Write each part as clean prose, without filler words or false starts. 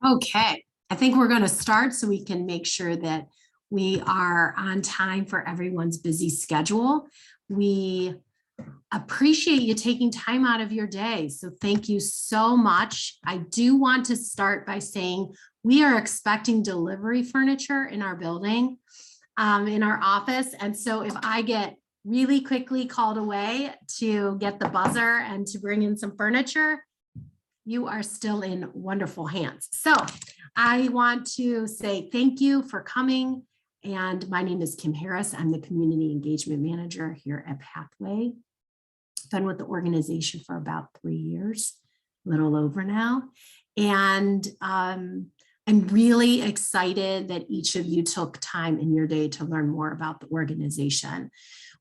Okay, I think we're going to start so we can make sure that we are on time for everyone's busy schedule. We appreciate you taking time out of your day. So thank you so much. I do want to start by saying we are expecting delivery furniture in our building, in our office. And so if I get really quickly called away to get the buzzer and to bring in some furniture, you are still in wonderful hands. So I want to say thank you for coming. And my name is Kim Harris. I'm the Community Engagement Manager here at Pathway. Been with the organization for about 3 years, a little over now. And I'm really excited that each of you took time in your day to learn more about the organization.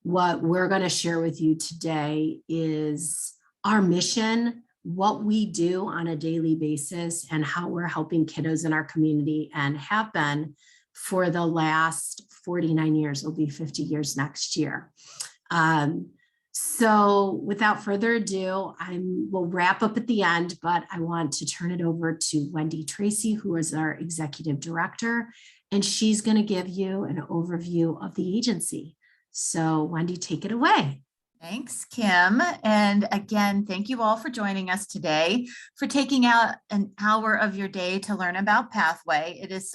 What we're going to share with you today is our mission, what we do on a daily basis, and how we're helping kiddos in our community and have been for the last 49 years. It'll be 50 years next year. So without further ado, we'll wrap up at the end, but I want to turn it over to Wendy Tracy, who is our Executive Director, and she's going to give you an overview of the agency. So Wendy, take it away. Thanks, Kim. And again, thank you all for joining us today, for taking out an hour of your day to learn about Pathway. It is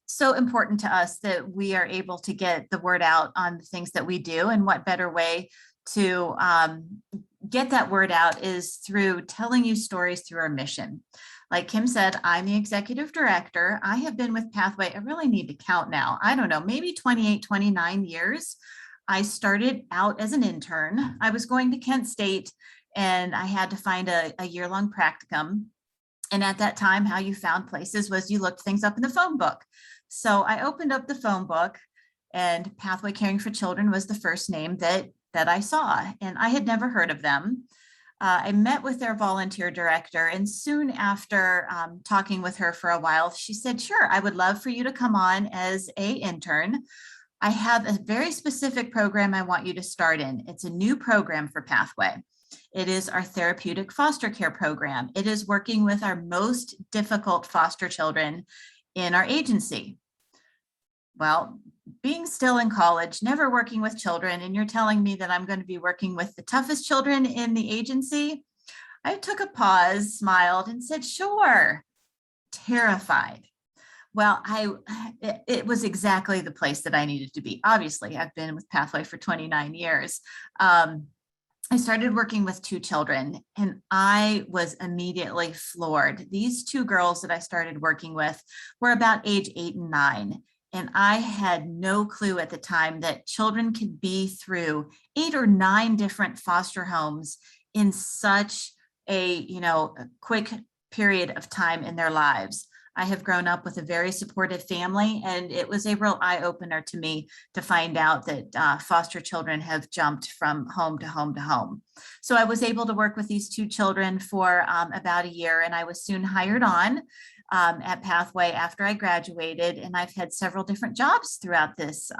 so important to us that we are able to get the word out on the things that we do, and what better way to get that word out is through telling you stories through our mission. Like Kim said, I'm the Executive Director. I have been with Pathway, I really need to count now, I don't know, maybe 28, 29 years. I started out as an intern. I was going to Kent State and I had to find a year-long practicum. And at that time, how you found places was you looked things up in the phone book. So I opened up the phone book, and Pathway Caring for Children was the first name that I saw, and I had never heard of them. I met with their volunteer director, and soon after talking with her for a while, she said, sure, I would love for you to come on as an intern. I have a very specific program I want you to start in. It's a new program for Pathway. It is our Therapeutic foster care program. It is working with our most difficult foster children in our agency. Well, being still in college, never working with children, and you're telling me that I'm going to be working with the toughest children in the agency, I took a pause, smiled, and said, sure, terrified. Well, it was exactly the place that I needed to be. Obviously, I've been with Pathway for 29 years. I started working with 2 children, and I was immediately floored. These 2 girls that I started working with were about age 8 and 9. And I had no clue at the time that children could be through 8 or 9 different foster homes in such a quick period of time in their lives. I have grown up with a very supportive family, and it was a real eye-opener to me to find out that foster children have jumped from home to home to home. So I was able to work with these 2 children for about a year, and I was soon hired on at Pathway after I graduated, and I've had several different jobs throughout this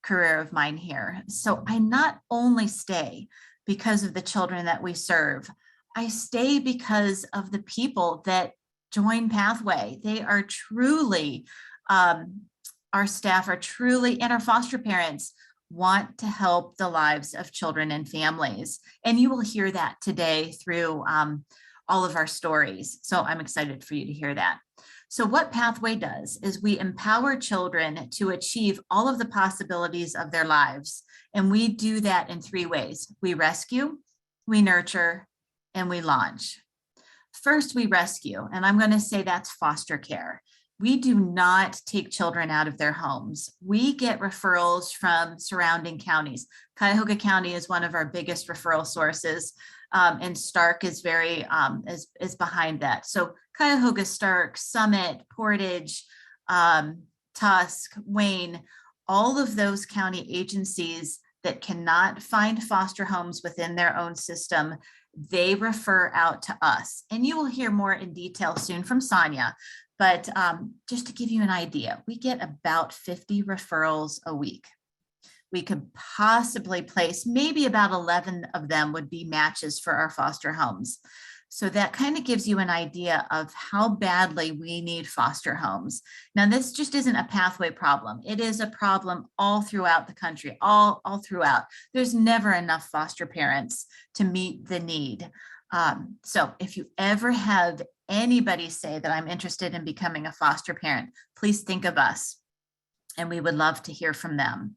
career of mine here. So I not only stay because of the children that we serve, I stay because of the people that join Pathway. They are truly, our staff are truly, and our foster parents want to help the lives of children and families. And you will hear that today through all of our stories. So I'm excited for you to hear that. So what Pathway does is we empower children to achieve all of the possibilities of their lives. And we do that in 3 ways. We rescue, we nurture, and we launch. First, we rescue, and I'm going to say that's foster care. We do not take children out of their homes. We get referrals from surrounding counties. Cuyahoga County is one of our biggest referral sources, and Stark is is behind that. So Cuyahoga, Stark, Summit, Portage, Tusk, Wayne, all of those county agencies that cannot find foster homes within their own system, they refer out to us. And you will hear more in detail soon from Sonia. But just to give you an idea, we get about 50 referrals a week. We could possibly place maybe about 11 of them would be matches for our foster homes. So that kind of gives you an idea of how badly we need foster homes. Now, this just isn't a pathway problem. It is a problem all throughout the country, all throughout. There's never enough foster parents to meet the need. So if you ever have anybody say that I'm interested in becoming a foster parent, please think of us, and we would love to hear from them.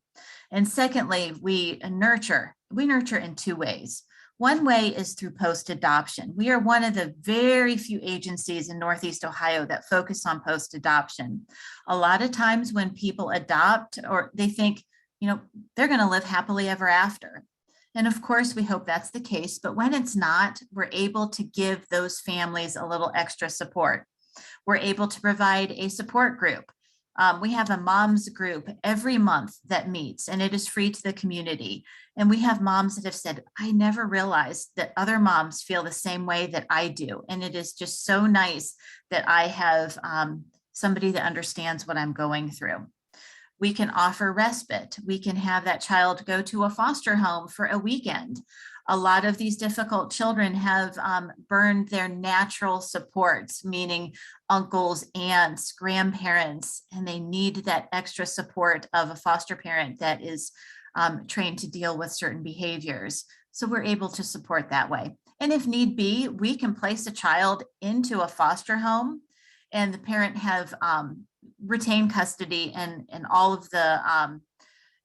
And secondly, we nurture in two ways. One way is through post-adoption. We are one of the very few agencies in Northeast Ohio that focus on post-adoption. A lot of times when people adopt, or they think, they're going to live happily ever after. And of course, we hope that's the case, but when it's not, we're able to give those families a little extra support. We're able to provide a support group. We have a moms group every month that meets, and it is free to the community. And we have moms that have said, I never realized that other moms feel the same way that I do. And it is just so nice that I have somebody that understands what I'm going through. We can offer respite. We can have that child go to a foster home for a weekend. A lot of these difficult children have burned their natural supports, meaning uncles, aunts, grandparents, and they need that extra support of a foster parent that is trained to deal with certain behaviors. So we're able to support that way. And if need be, we can place a child into a foster home and the parent have retained custody and all of the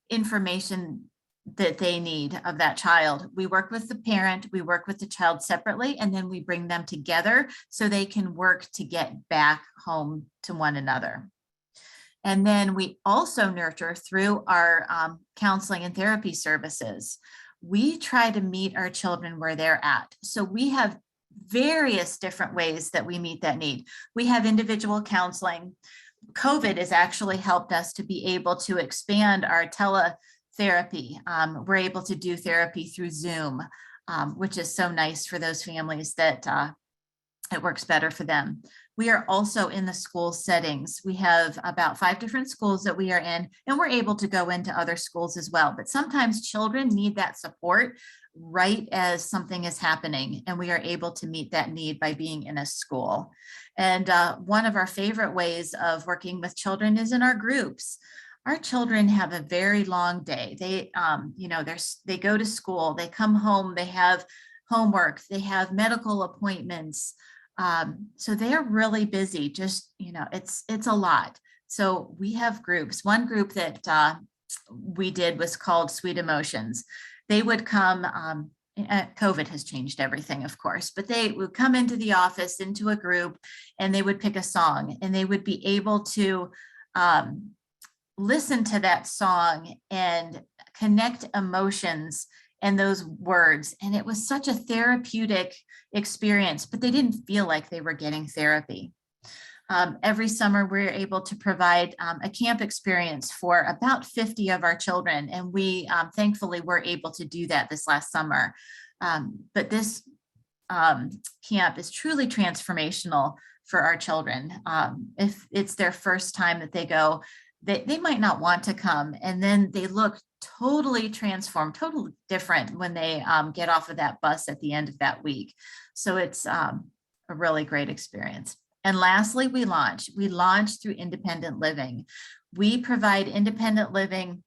information that they need of that child. We work with the parent, we work with the child separately, and then we bring them together so they can work to get back home to one another. And then we also nurture through our counseling and therapy services. We try to meet our children where they're at. So we have various different ways that we meet that need. We have individual counseling. COVID has actually helped us to be able to expand our teletherapy. We're able to do therapy through Zoom, which is so nice for those families that it works better for them. We are also in the school settings. We have about 5 different schools that we are in, and we're able to go into other schools as well. But sometimes children need that support right as something is happening, and we are able to meet that need by being in a school. And one of our favorite ways of working with children is in our groups. Our children have a very long day. They, they go to school, they come home, they have homework, they have medical appointments. So they're really busy. Just, it's a lot. So we have groups. One group that we did was called Sweet Emotions. They would come, COVID has changed everything, of course, but they would come into the office, into a group, and they would pick a song, and they would be able to listen to that song and connect emotions and those words. And it was such a therapeutic experience, but they didn't feel like they were getting therapy. Every summer, we're able to provide a camp experience for about 50 of our children. And we thankfully were able to do that this last summer. But this camp is truly transformational for our children. If it's their first time that they go, they might not want to come, and then they look totally transformed, totally different when they get off of that bus at the end of that week. So it's a really great experience. And lastly, we launch through independent living. We provide independent living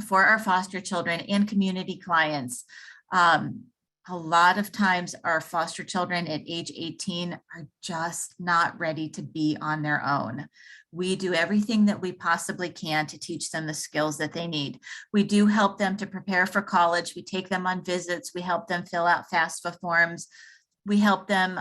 for our foster children and community clients. A lot of times our foster children at age 18 are just not ready to be on their own. We do everything that we possibly can to teach them the skills that they need. We do help them to prepare for college. We take them on visits. We help them fill out FAFSA forms. We help them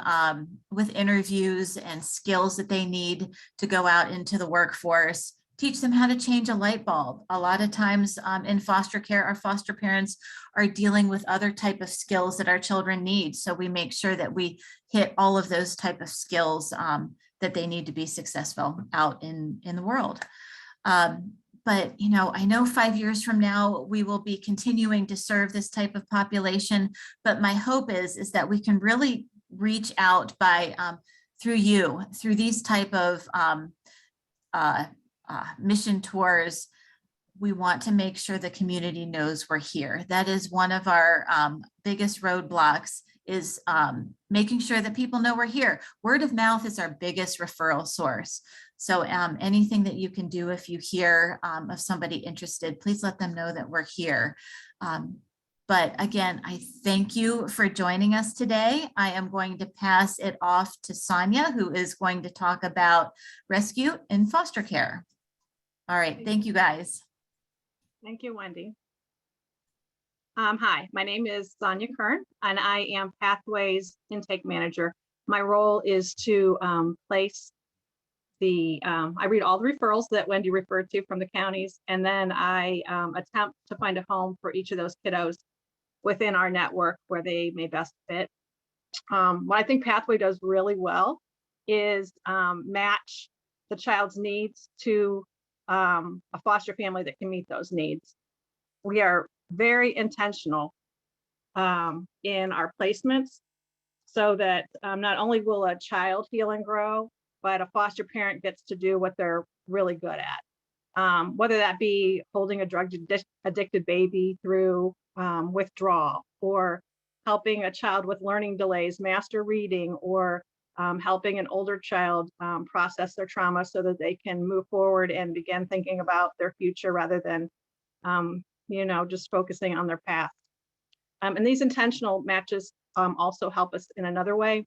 with interviews and skills that they need to go out into the workforce. Teach them how to change a light bulb. A lot of times in foster care, our foster parents are dealing with other type of skills that our children need. So we make sure that we hit all of those type of skills that they need to be successful out in the world. But, I know 5 years from now, we will be continuing to serve this type of population. But my hope is that we can really reach out by through these type of mission tours. We want to make sure the community knows we're here. That is one of our biggest roadblocks, is making sure that people know we're here. Word of mouth is our biggest referral source. So anything that you can do if you hear of somebody interested, please let them know that we're here. But again, I thank you for joining us today. I am going to pass it off to Sonia, who is going to talk about rescue in foster care. All right, thank you guys. Thank you, Wendy. Hi, my name is Sonia Kern, and I am Pathways Intake Manager. My role is to place I read all the referrals that Wendy referred to from the counties, and then I attempt to find a home for each of those kiddos within our network where they may best fit. What I think Pathway does really well is match the child's needs to a foster family that can meet those needs. We are very intentional in our placements so that not only will a child heal and grow, but a foster parent gets to do what they're really good at. Whether that be holding a drug addicted baby through withdrawal, or helping a child with learning delays master reading, or helping an older child process their trauma so that they can move forward and begin thinking about their future rather than just focusing on their past. And these intentional matches also help us in another way.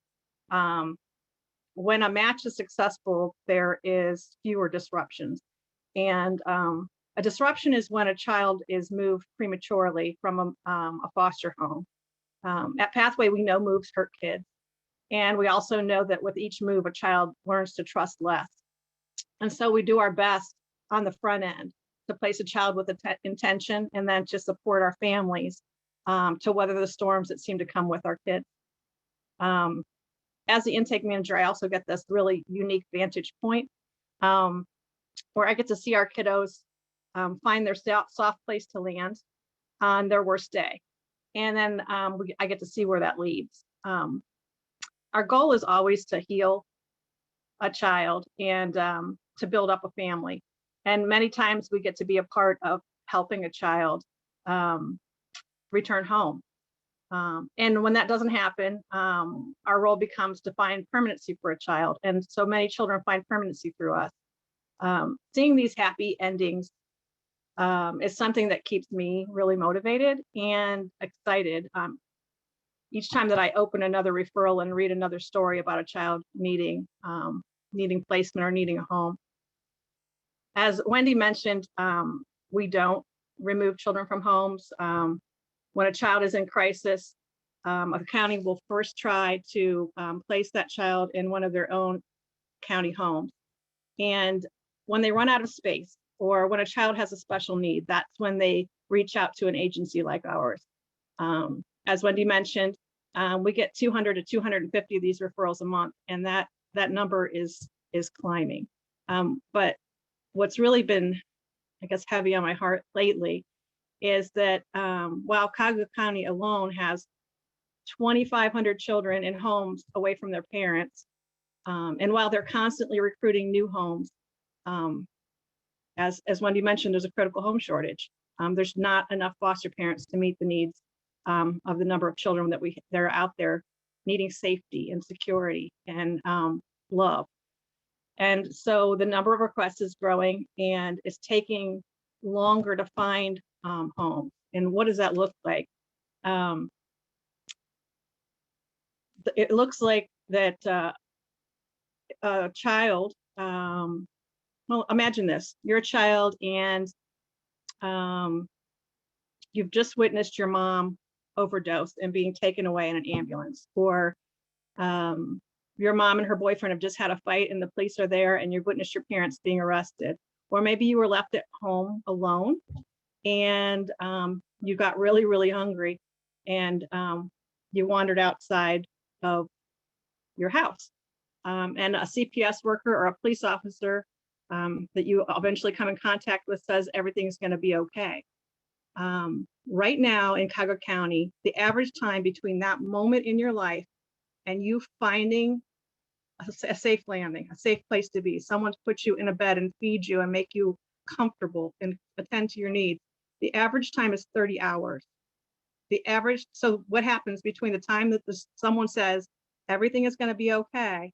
When a match is successful, there is fewer disruptions. And a disruption is when a child is moved prematurely from a foster home. At Pathway, we know moves hurt kids. And we also know that with each move, a child learns to trust less. And so we do our best on the front end to place a child with intention, and then to support our families to weather the storms that seem to come with our kids. As the intake manager, I also get this really unique vantage point where I get to see our kiddos find their soft place to land on their worst day. And then I get to see where that leads. Our goal is always to heal a child and to build up a family. And many times we get to be a part of helping a child return home. And when that doesn't happen, our role becomes to find permanency for a child. And so many children find permanency through us. Seeing these happy endings is something that keeps me really motivated and excited. Each time that I open another referral and read another story about a child needing placement or needing a home. As Wendy mentioned, we don't remove children from homes. When a child is in crisis, a county will first try to place that child in one of their own county homes. And when they run out of space, or when a child has a special need, that's when they reach out to an agency like ours. As Wendy mentioned, we get 200 to 250 of these referrals a month, and that number is climbing. But what's really been, I guess, heavy on my heart lately is that while Cuyahoga County alone has 2,500 children in homes away from their parents, and while they're constantly recruiting new homes, as Wendy mentioned, there's a critical home shortage. There's not enough foster parents to meet the needs of the number of children that are out there needing safety and security and love. And so the number of requests is growing, and it's taking longer to find homes. And what does that look like? It looks like that a child, well, imagine this, you're a child and you've just witnessed your mom overdose and being taken away in an ambulance, or your mom and her boyfriend have just had a fight and the police are there and you've witnessed your parents being arrested. Or maybe you were left at home alone and you got really, really hungry and you wandered outside of your house. And a CPS worker or a police officer that you eventually come in contact with says everything's going to be okay. Right now in Cuyahoga County, the average time between that moment in your life and you finding a safe landing, a safe place to be, someone to put you in a bed and feed you and make you comfortable and attend to your needs, the average time is 30 hours. the average, so what happens between the time that someone says everything is going to be okay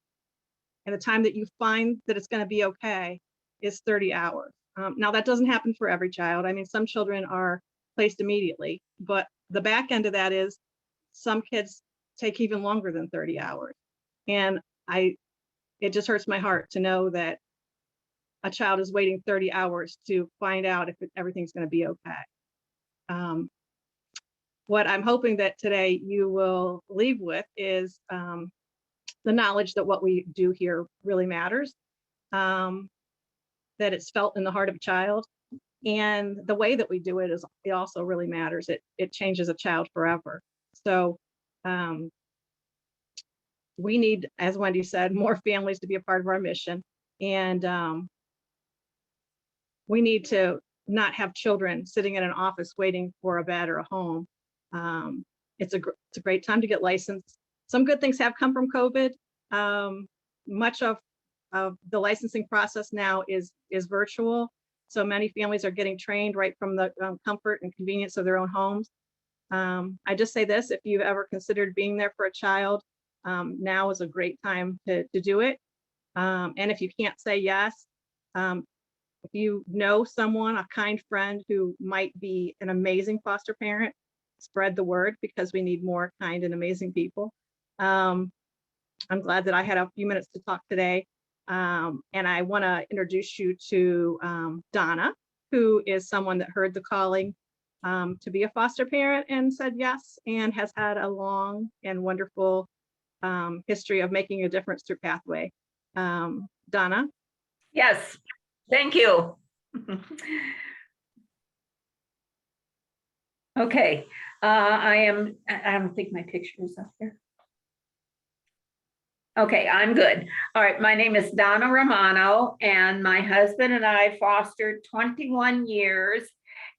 and the time that you find that it's going to be okay is 30 hours. Now that doesn't happen for every child. I mean, some children are placed immediately, but the back end of that is some kids take even longer than 30 hours. And it just hurts my heart to know that a child is waiting 30 hours to find out if everything's going to be okay. What I'm hoping that today you will leave with is the knowledge that what we do here really matters, that it's felt in the heart of a child, and the way that we do it also really matters. It changes a child forever. So we need, as Wendy said, more families to be a part of our mission, and we need to not have children sitting in an office waiting for a bed or a home. It's a great time to get licensed. Some good things have come from COVID. Much of the licensing process now is virtual. So many families are getting trained right from the comfort and convenience of their own homes. I just say this: if you've ever considered being there for a child, now is a great time to do it. And if you can't say yes, if you know someone, a kind friend who might be an amazing foster parent, spread the word, because we need more kind and amazing people. I'm glad that I had a few minutes to talk today. And I want to introduce you to Donna, who is someone that heard the calling to be a foster parent and said yes, and has had a long and wonderful history of making a difference through Pathway. Donna? Yes, thank you. Okay, I don't think my picture is up there. Okay, I'm good. All right, my name is Donna Romano, and my husband and I fostered 21 years.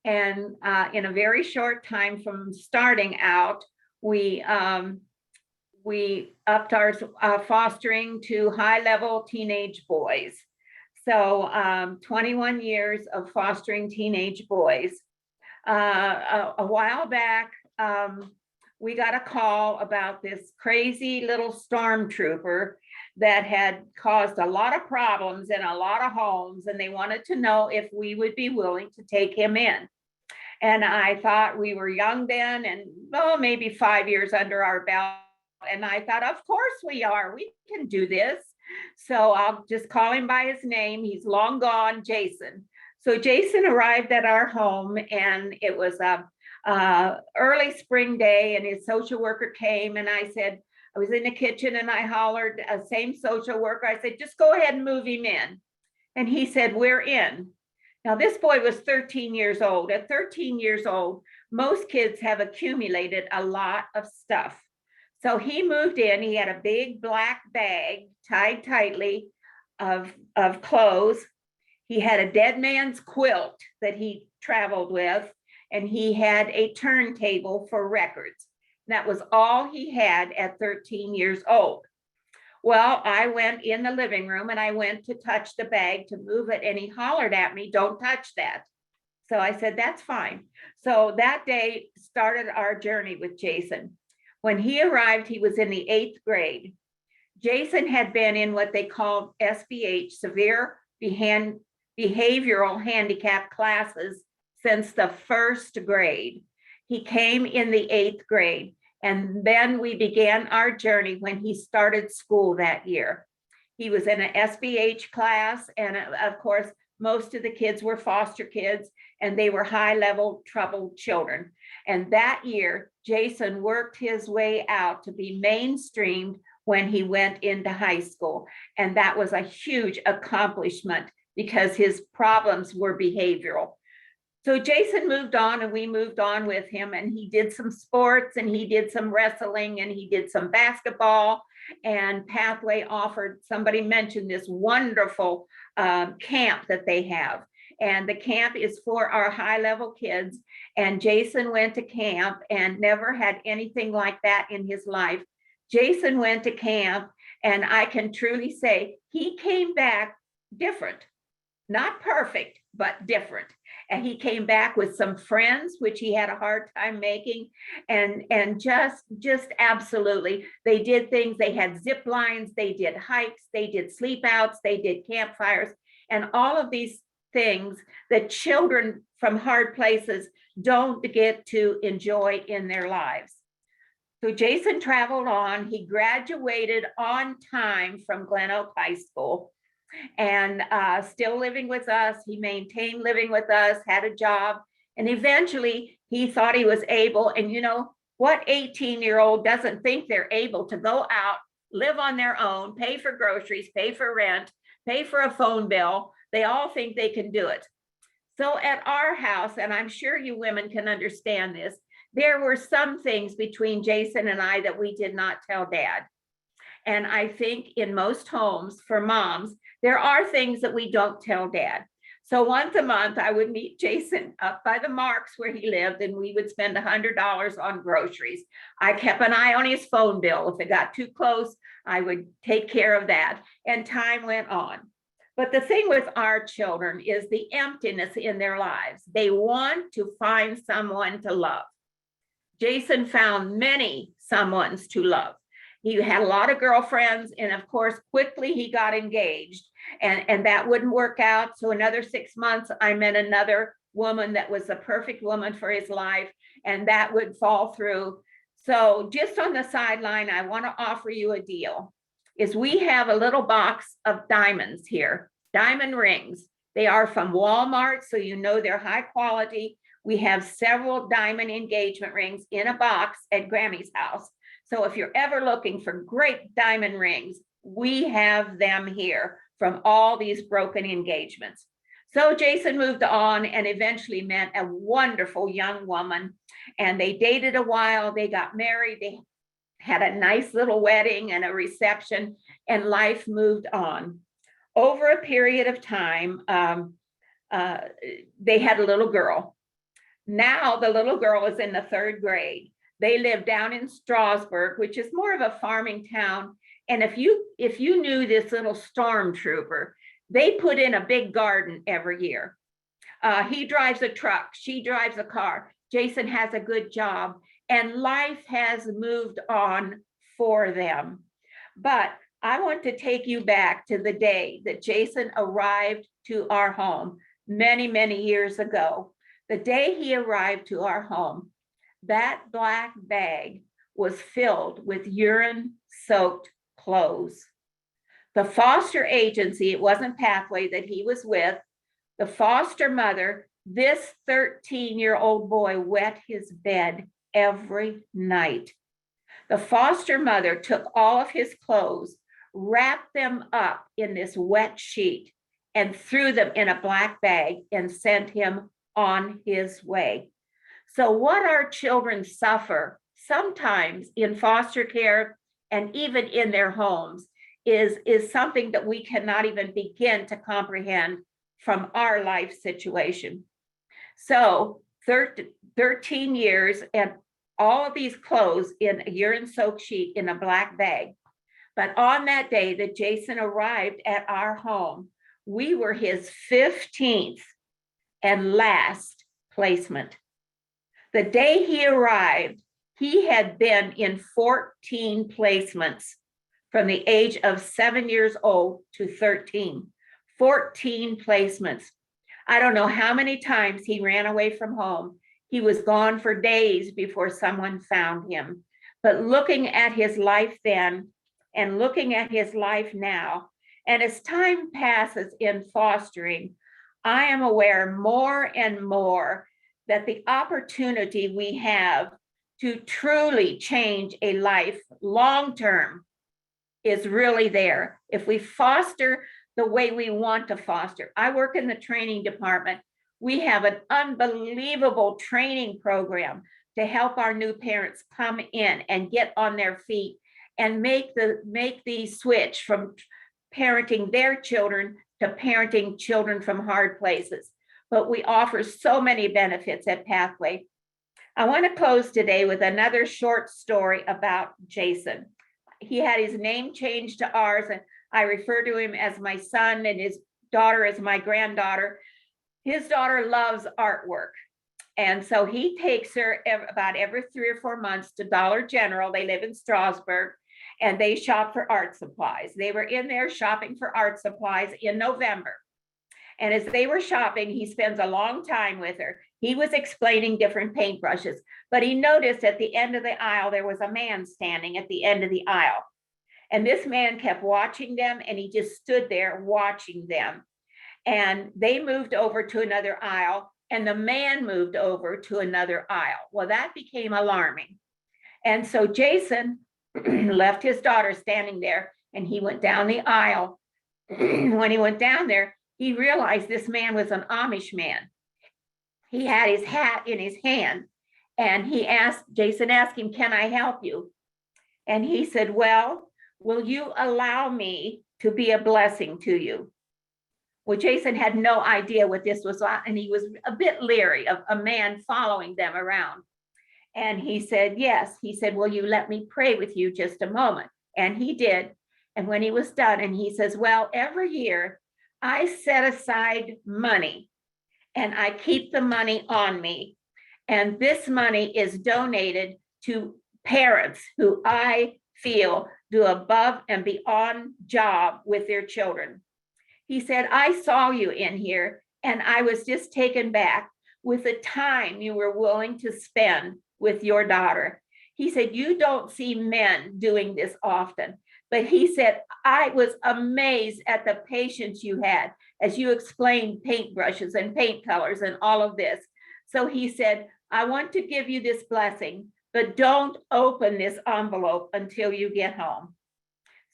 And in a very short time from starting out, we upped our fostering to high-level teenage boys. So 21 years of fostering teenage boys. A while back, we got a call about this crazy little stormtrooper that had caused a lot of problems in a lot of homes, and they wanted to know if we would be willing to take him in. And I thought, we were young then, and maybe 5 years under our belt. And I thought, of course we are, we can do this. So I'll just call him by his name. He's long gone, Jason. So Jason arrived at our home, and it was a early spring day, and his social worker came, and I said, I was in the kitchen and I hollered, same social worker, I said, just go ahead and move him in. And he said, we're in. Now this boy was 13 years old. At 13 years old, most kids have accumulated a lot of stuff. So he moved in, he had a big black bag tied tightly of clothes. He had a dead man's quilt that he traveled with, and he had a turntable for records. That was all he had at 13 years old. Well, I went in the living room and I went to touch the bag to move it, and he hollered at me, don't touch that. So I said, that's fine. So that day started our journey with Jason. When he arrived, he was in the 8th grade. Jason had been in what they called SBH, severe behavioral handicap classes, since the 1st grade. He came in the 8th grade, and then we began our journey when he started school that year. He was in an SBH class, and of course, most of the kids were foster kids, and they were high-level troubled children. And that year, Jason worked his way out to be mainstreamed when he went into high school. And that was a huge accomplishment because his problems were behavioral. So Jason moved on, and we moved on with him, and he did some sports, and he did some wrestling, and he did some basketball. And Pathway offered, somebody mentioned this wonderful camp that they have. And the camp is for our high-level kids. And Jason went to camp and never had anything like that in his life. Jason went to camp, and I can truly say he came back different. Not perfect, but different. And he came back with some friends, which he had a hard time making. And just absolutely, they did things. They had zip lines, they did hikes, they did sleep outs, they did campfires, and all of these things that children from hard places don't get to enjoy in their lives. So Jason traveled on. He graduated on time from Glen Oak High School, and still living with us. He maintained living with us, had a job, and eventually he thought he was able. And you know, what 18-year-old doesn't think they're able to go out, live on their own, pay for groceries, pay for rent, pay for a phone bill? They all think they can do it. So at our house, and I'm sure you women can understand this, there were some things between Jason and I that we did not tell Dad. And I think in most homes for moms, there are things that we don't tell Dad. So once a month, I would meet Jason up by the Marks where he lived, and we would spend $100 on groceries. I kept an eye on his phone bill. If it got too close, I would take care of that. And time went on. But the thing with our children is the emptiness in their lives. They want to find someone to love. Jason found many someones to love. He had a lot of girlfriends, and of course, quickly he got engaged, and that wouldn't work out. So another 6 months, I met another woman that was the perfect woman for his life, and that would fall through. So just on the sideline, I want to offer you a deal. Is we have a little box of diamonds here, diamond rings. They are from Walmart, so you know they're high quality. We have several diamond engagement rings in a box at Grammy's house. So if you're ever looking for great diamond rings, we have them here from all these broken engagements. So Jason moved on and eventually met a wonderful young woman, and they dated a while. They got married. They had a nice little wedding and a reception, and life moved on. Over a period of time, they had a little girl. Now the little girl is in the 3rd grade. They live down in Strasburg, which is more of a farming town. And if you knew this little stormtrooper, they put in a big garden every year. He drives a truck, she drives a car. Jason has a good job, and life has moved on for them. But I want to take you back to the day that Jason arrived to our home many, many years ago. The day he arrived to our home, that black bag was filled with urine-soaked clothes. The foster agency, it wasn't Pathway that he was with, the foster mother, this 13-year-old boy wet his bed every night. The foster mother took all of his clothes, wrapped them up in this wet sheet, and threw them in a black bag and sent him on his way. So what our children suffer sometimes in foster care and even in their homes is something that we cannot even begin to comprehend from our life situation. So 13 years and all of these clothes in a urine-soaked sheet in a black bag. But on that day that Jason arrived at our home, we were his 15th and last placement. The day he arrived, he had been in 14 placements from the age of 7 years old to 13. 14 placements. I don't know how many times he ran away from home. He was gone for days before someone found him. But looking at his life then and looking at his life now, and as time passes in fostering, I am aware more and more that the opportunity we have to truly change a life long-term is really there. If we foster the way we want to foster. I work in the training department. We have an unbelievable training program to help our new parents come in and get on their feet and make the switch from parenting their children to parenting children from hard places. But we offer so many benefits at Pathway. I want to close today with another short story about Jason. He had his name changed to ours, and I refer to him as my son and his daughter as my granddaughter. his daughter loves artwork. And so he takes her about every 3 or 4 months to Dollar General. They live in Strasbourg, and they shop for art supplies. They were in there shopping for art supplies in November. And as they were shopping, he spends a long time with her. He was explaining different paintbrushes, but he noticed at the end of the aisle, there was a man standing at the end of the aisle. And this man kept watching them, and he just stood there watching them. And they moved over to another aisle, and the man moved over to another aisle. Well, that became alarming. And so Jason left his daughter standing there, and he went down the aisle. When he went down there, he realized this man was an Amish man. He had his hat in his hand, and Jason asked him, "Can I help you?" And he said, "Well, will you allow me to be a blessing to you?" Well, Jason had no idea what this was, and he was a bit leery of a man following them around. And he said, yes. He said, "Will you let me pray with you just a moment?" And he did. And when he was done, and he says, "Well, every year I set aside money, and I keep the money on me. And this money is donated to parents who I feel do above and beyond job with their children." He said, "I saw you in here, and I was just taken back with the time you were willing to spend with your daughter." He said, "You don't see men doing this often." But he said, "I was amazed at the patience you had as you explained paintbrushes and paint colors and all of this." So he said, "I want to give you this blessing, but don't open this envelope until you get home."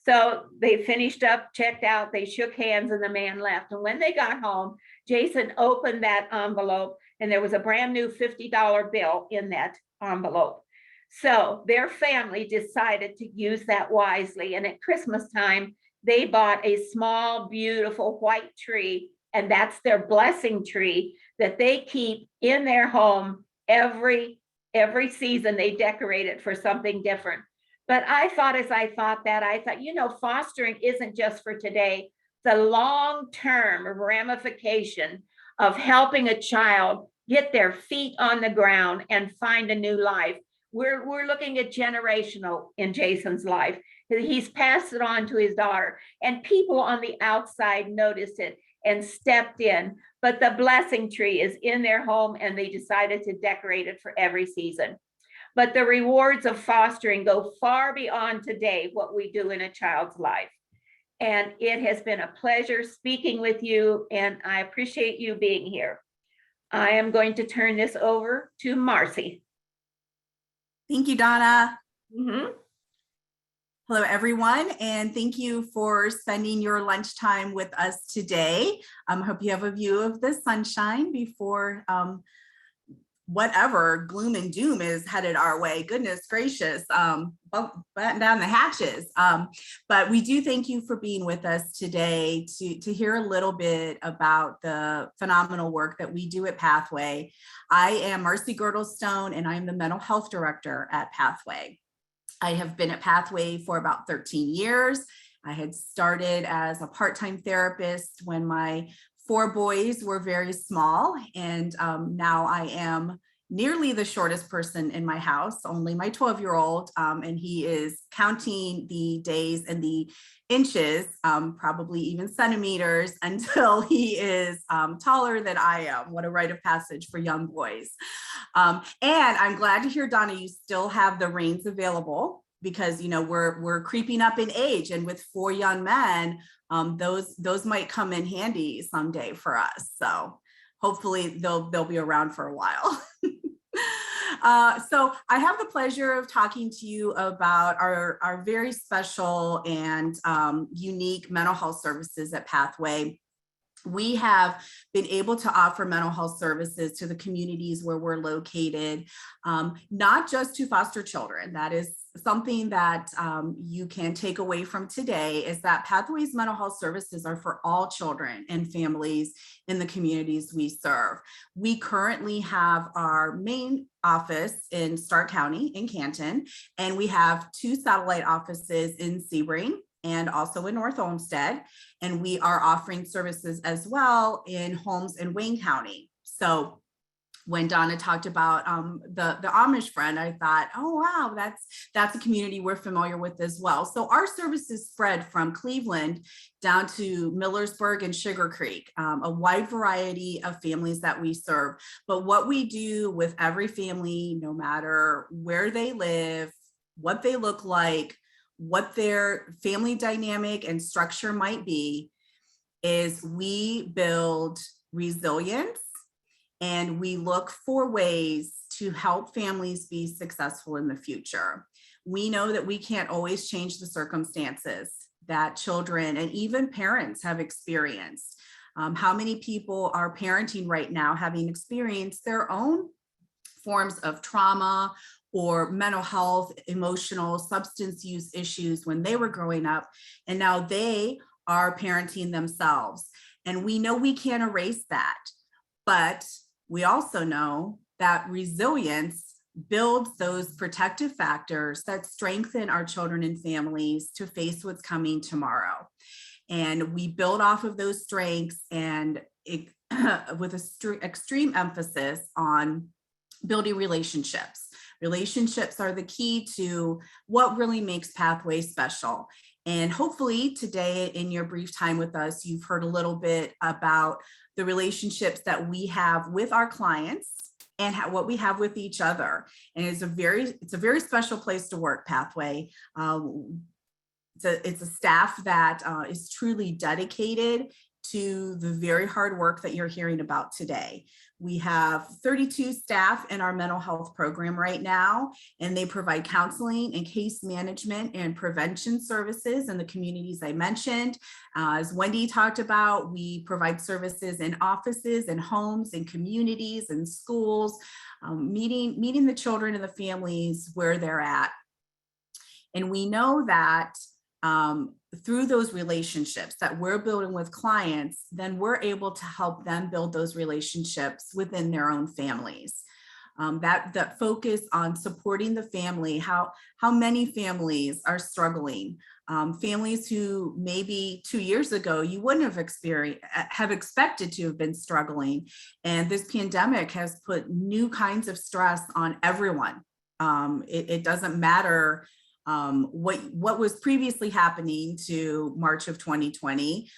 So they finished up, checked out, they shook hands, and the man left. And when they got home, Jason opened that envelope, and there was a brand new $50 bill in that envelope. So their family decided to use that wisely. And at Christmas time, they bought a small, beautiful white tree, and that's their blessing tree that they keep in their home every season. They decorate it for something different. But I thought, fostering isn't just for today. The long-term ramification of helping a child get their feet on the ground and find a new life. We're looking at generational in Jason's life. He's passed it on to his daughter, and people on the outside noticed it and stepped in. But the blessing tree is in their home, and they decided to decorate it for every season. But the rewards of fostering go far beyond today, what we do in a child's life. And it has been a pleasure speaking with you, and I appreciate you being here. I am going to turn this over to Marcy. Thank you, Donna. Mm-hmm. Hello, everyone, and thank you for spending your lunchtime with us today. I hope you have a view of the sunshine before whatever gloom and doom is headed our way. Goodness gracious, batten down the hatches. But we do thank you for being with us today to hear a little bit about the phenomenal work that we do at Pathway. I am Marcy Girdlestone, and I am the mental health director at Pathway. I have been at Pathway for about 13 years. I had started as a part-time therapist when my 4 boys were very small, and now I am nearly the shortest person in my house, only my 12-year-old, and he is counting the days and the inches, probably even centimeters, until he is taller than I am. What a rite of passage for young boys. And I'm glad to hear, Donna, you still have the reins available, because we're creeping up in age, and with 4 young men, those might come in handy someday for us. So hopefully they'll be around for a while. So I have the pleasure of talking to you about our very special and unique mental health services at Pathway. We have been able to offer mental health services to the communities where we're located, not just to foster children. That is something that you can take away from today, is that Pathway's mental health services are for all children and families in the communities we serve. We currently have our main office in Stark County in Canton, and we have 2 satellite offices in Sebring and also in North Olmsted. And we are offering services as well in homes in Wayne County. So when Donna talked about the Amish friend, I thought, oh, wow, that's a community we're familiar with as well. So our services spread from Cleveland down to Millersburg and Sugar Creek, a wide variety of families that we serve. But what we do with every family, no matter where they live, what they look like, what their family dynamic and structure might be, is we build resilience. And we look for ways to help families be successful in the future. We know that we can't always change the circumstances that children and even parents have experienced. How many people are parenting right now having experienced their own forms of trauma or mental health, emotional, substance use issues when they were growing up, and now they are parenting themselves. And we know we can't erase that, but we also know that resilience builds those protective factors that strengthen our children and families to face what's coming tomorrow. And we build off of those strengths and with extreme emphasis on building relationships. Relationships are the key to what really makes Pathway special. And hopefully today in your brief time with us, you've heard a little bit about the relationships that we have with our clients and what we have with each other. And it's a very special place to work, Pathway. It's a staff that is truly dedicated to the very hard work that you're hearing about today. We have 32 staff in our mental health program right now, and they provide counseling and case management and prevention services in the communities I mentioned. As Wendy talked about, we provide services in offices and homes and communities and schools, meeting the children and the families where they're at. And we know that through those relationships that we're building with clients, then we're able to help them build those relationships within their own families. That focus on supporting the family, how many families are struggling, families who maybe 2 years ago you wouldn't have expected to have been struggling. And this pandemic has put new kinds of stress on everyone. It doesn't matter what was previously happening to March of 2020.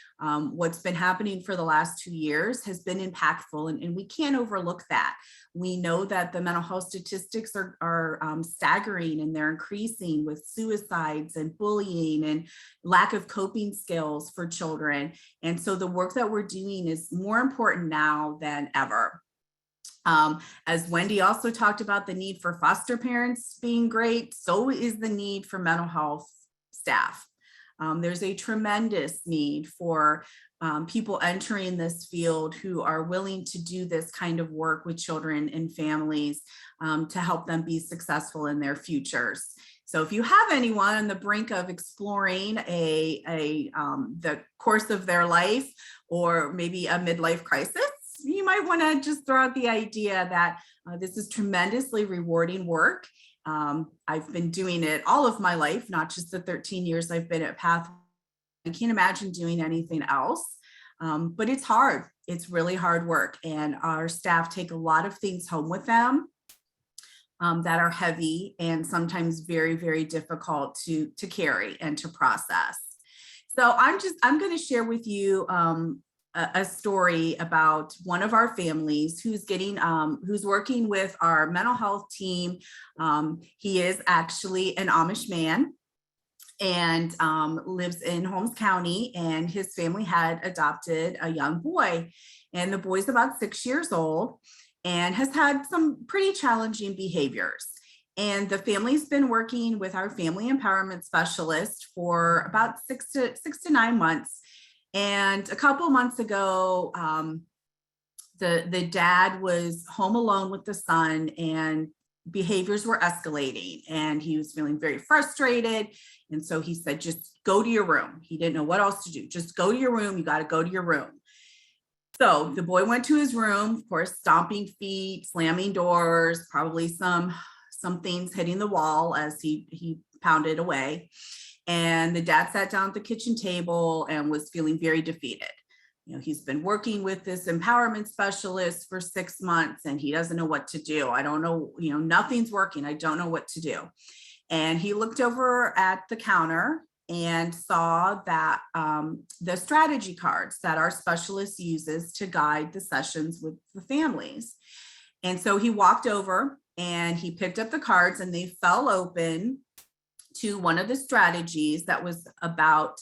What's been happening for the last 2 years has been impactful, and we can't overlook that. We know that the mental health statistics are staggering, and they're increasing with suicides and bullying and lack of coping skills for children. And so the work that we're doing is more important now than ever. As Wendy also talked about the need for foster parents being great, so is the need for mental health staff. There's a tremendous need for people entering this field who are willing to do this kind of work with children and families to help them be successful in their futures. So if you have anyone on the brink of exploring the course of their life, or maybe a midlife crisis, you might want to just throw out the idea that this is tremendously rewarding work. I've been doing it all of my life, not just the 13 years I've been at Pathway. I can't imagine doing anything else, but it's hard. It's really hard work. And our staff take a lot of things home with them that are heavy and sometimes very, very difficult to carry and to process. So I'm going to share with you a story about one of our families who's working with our mental health team. He is actually an Amish man and lives in Holmes County, and his family had adopted a young boy, and the boy's about 6 years old and has had some pretty challenging behaviors. And the family's been working with our family empowerment specialist for about 6 to 9 months. And a couple months ago, the dad was home alone with the son, and behaviors were escalating, and he was feeling very frustrated. And so he said, just go to your room. He didn't know what else to do. Just go to your room. You got to go to your room. So the boy went to his room, of course, stomping feet, slamming doors, probably some things hitting the wall as he pounded away. And the dad sat down at the kitchen table and was feeling very defeated. He's been working with this empowerment specialist for 6 months and he doesn't know what to do. I don't know, nothing's working. I don't know what to do. And he looked over at the counter and saw that the strategy cards that our specialist uses to guide the sessions with the families. And so he walked over and he picked up the cards and they fell open to one of the strategies that was about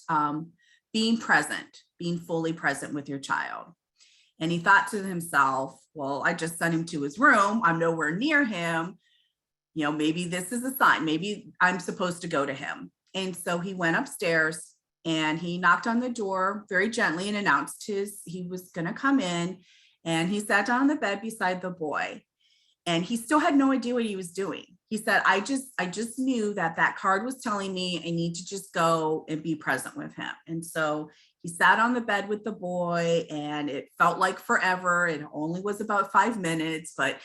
being present, being fully present with your child. And he thought to himself, well, I just sent him to his room. I'm nowhere near him. Maybe this is a sign. Maybe I'm supposed to go to him. And so he went upstairs and he knocked on the door very gently and announced he was going to come in. And he sat down on the bed beside the boy. And he still had no idea what he was doing. He said, I just knew that card was telling me I need to just go and be present with him. And so he sat on the bed with the boy and it felt like forever. It only was about 5 minutes, but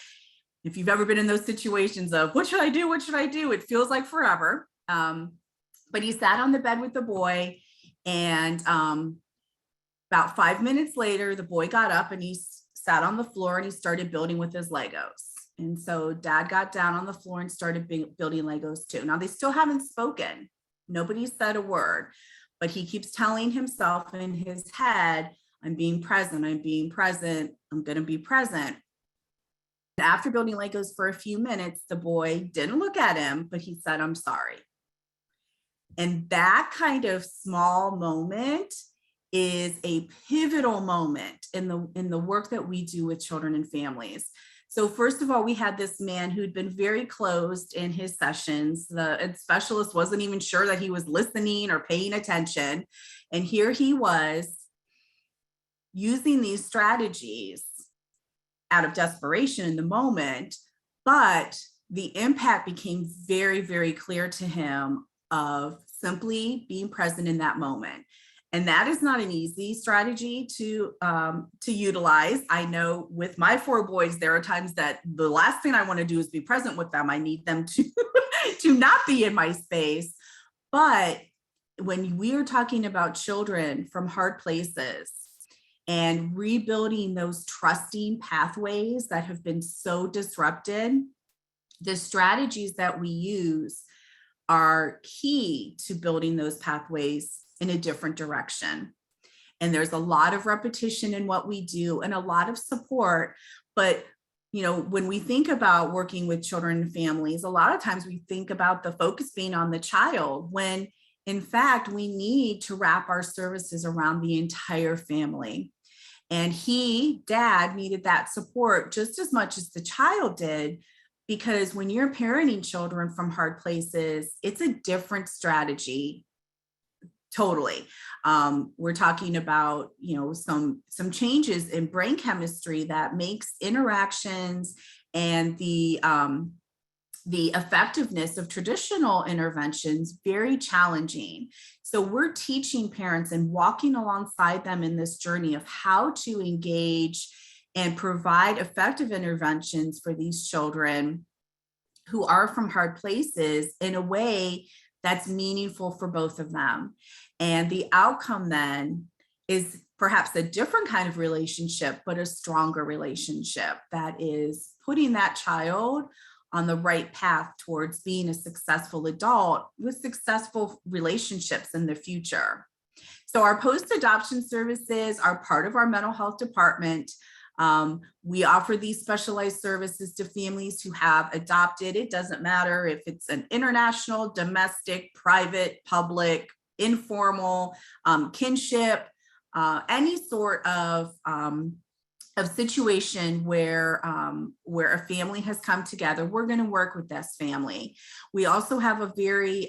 if you've ever been in those situations of what should I do? What should I do? It feels like forever. But he sat on the bed with the boy and about 5 minutes later, the boy got up and he sat on the floor and he started building with his Legos. And so dad got down on the floor and started building Legos too. Now they still haven't spoken. Nobody said a word, but he keeps telling himself in his head, I'm being present. I'm being present. I'm going to be present. And after building Legos for a few minutes, the boy didn't look at him, but he said, I'm sorry. And that kind of small moment is a pivotal moment in the work that we do with children and families. So first of all, we had this man who'd been very closed in his sessions. The specialist wasn't even sure that he was listening or paying attention. And here he was using these strategies out of desperation in the moment, but the impact became very, very clear to him of simply being present in that moment. And that is not an easy strategy to utilize. I know with my 4 boys, there are times that the last thing I want to do is be present with them. I need them to not be in my space. But when we are talking about children from hard places and rebuilding those trusting pathways that have been so disrupted, the strategies that we use are key to building those pathways in a different direction. And there's a lot of repetition in what we do and a lot of support. But, when we think about working with children and families, a lot of times we think about the focus being on the child, when in fact, we need to wrap our services around the entire family. And dad, needed that support just as much as the child did, because when you're parenting children from hard places, it's a different strategy. Totally. We're talking about, some changes in brain chemistry that makes interactions and the effectiveness of traditional interventions very challenging. So we're teaching parents and walking alongside them in this journey of how to engage and provide effective interventions for these children who are from hard places in a way that's meaningful for both of them. And the outcome then is perhaps a different kind of relationship, but a stronger relationship that is putting that child on the right path towards being a successful adult with successful relationships in the future. So our post-adoption services are part of our mental health department. We offer these specialized services to families who have adopted. It doesn't matter if it's an international, domestic, private, public, informal, kinship, any sort of situation where a family has come together. We're going to work with this family. We also have a very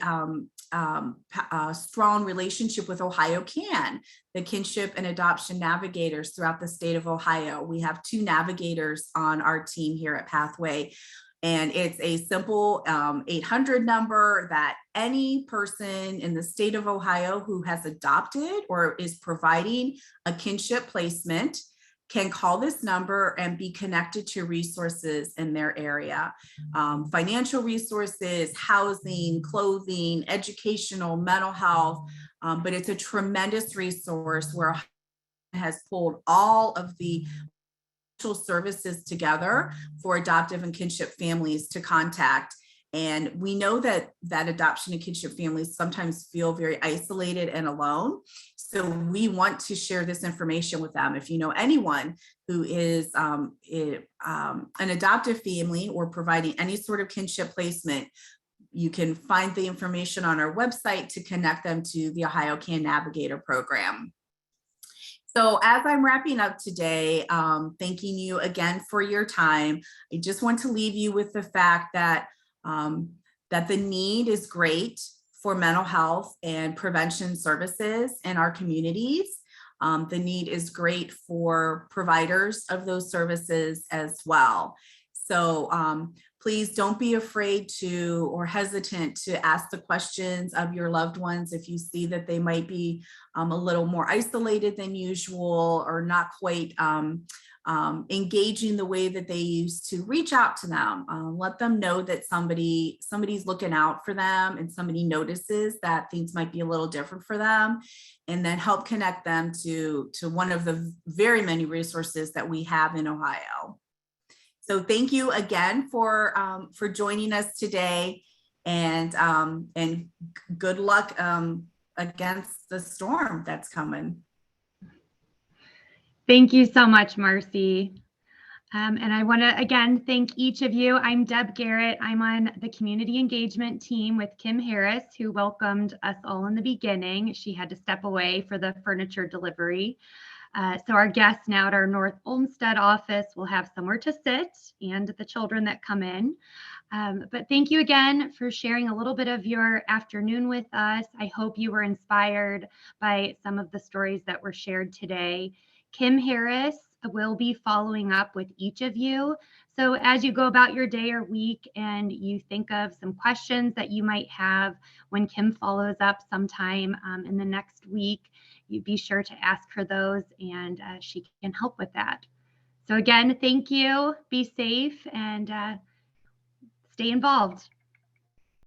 strong relationship with Ohio CAN, the Kinship and Adoption Navigators throughout the state of Ohio. We have 2 navigators on our team here at Pathway. And it's a simple 800 number that any person in the state of Ohio who has adopted or is providing a kinship placement can call this number and be connected to resources in their area. Financial resources, housing, clothing, educational, mental health, but it's a tremendous resource where has pulled all of the services together for adoptive and kinship families to contact. And we know that adoption and kinship families sometimes feel very isolated and alone. So we want to share this information with them. If you know anyone who is an adoptive family or providing any sort of kinship placement, you can find the information on our website to connect them to the Ohio Can Navigator program. So as I'm wrapping up today, thanking you again for your time, I just want to leave you with the fact that the need is great for mental health and prevention services in our communities. The need is great for providers of those services as well. So please don't be afraid to or hesitant to ask the questions of your loved ones if you see that they might be a little more isolated than usual or not quite engaging the way that they used to. Reach out to them. Let them know that somebody's looking out for them and somebody notices that things might be a little different for them, and then help connect them to one of the very many resources that we have in Ohio. So thank you again for joining us today, and good luck against the storm that's coming. Thank you so much, Marcy. And I want to again thank each of you. I'm Deb Garrett. I'm on the community engagement team with Kim Harris, who welcomed us all in the beginning. She had to step away for the furniture delivery. So our guests now at our North Olmsted office will have somewhere to sit, and the children that come in. But thank you again for sharing a little bit of your afternoon with us. I hope you were inspired by some of the stories that were shared today. Kim Harris will be following up with each of you. So as you go about your day or week and you think of some questions that you might have when Kim follows up sometime in the next week, you be sure to ask her those, and she can help with that. So again, thank you, be safe, and stay involved.